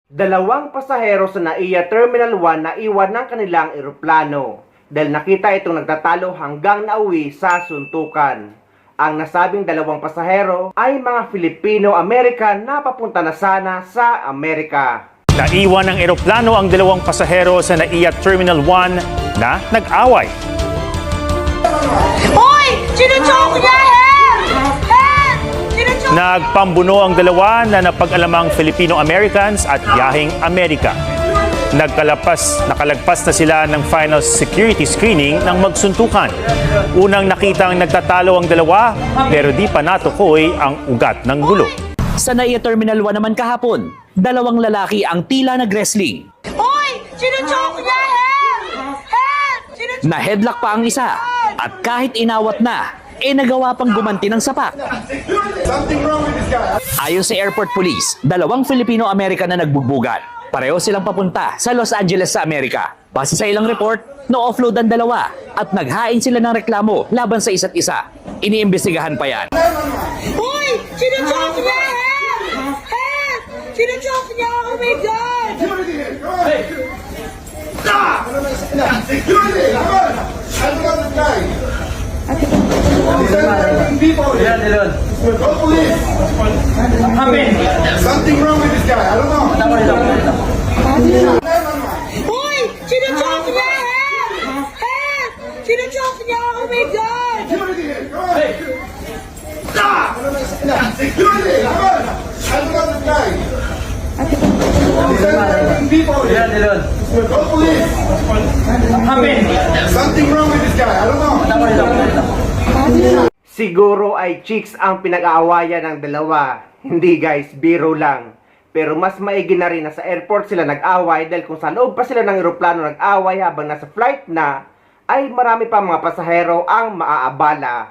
Dalawang pasahero sa NAIA Terminal 1 na iwan ng kanilang eroplano dahil nakita itong nagtatalo hanggang nauwi sa suntukan. Ang nasabing dalawang pasahero ay mga Filipino-American na papunta na sana sa Amerika. Naiwan ng eroplano ang dalawang pasahero sa NAIA Terminal 1 na nag-away. Hoy! Sinuchoke niya! Help! Sinuchoke! Nagpambuno ang dalawa na napag-alamang Filipino-Americans at biyaheng Amerika. Nakalagpas na sila ng final security screening ng magsuntukan. Unang nakitang nagtatalo ang dalawa pero di pa natukoy ang ugat ng gulo. Sa NAIA Terminal 1 naman kahapon, dalawang lalaki ang tila nag-wrestling. Hoy! Sinuchoke niya! Help! Sinuchoke! Na-headlock pa ang isa at kahit inawat na, nagawa pang gumanti ng sapak. Ayon sa airport police, dalawang Filipino-American na nagbugbugan. Pareho silang papunta sa Los Angeles sa Amerika. Base sa ilang report, no-offload ang dalawa at naghain sila ng reklamo laban sa isa't isa. Iniimbestigahan pa yan. Hoy! Sinuchoke niya! Help! Sinuchoke niya! Oh my God! Something wrong with this guy. I don't know. Hoy! Sinuchoke niya! Help! Sinuchoke niya! Oh my God! Security, come on. I don't know this guy. Go police. Something wrong with this guy. I don't know. Siguro ay chicks ang pinag-aawayan ng dalawa. Hindi guys, biro lang. Pero mas maigi na rin na sa airport sila nag-away dahil kung sa loob pa sila ng eroplano nag-away habang nasa flight na, ay marami pa mga pasahero ang maaabala.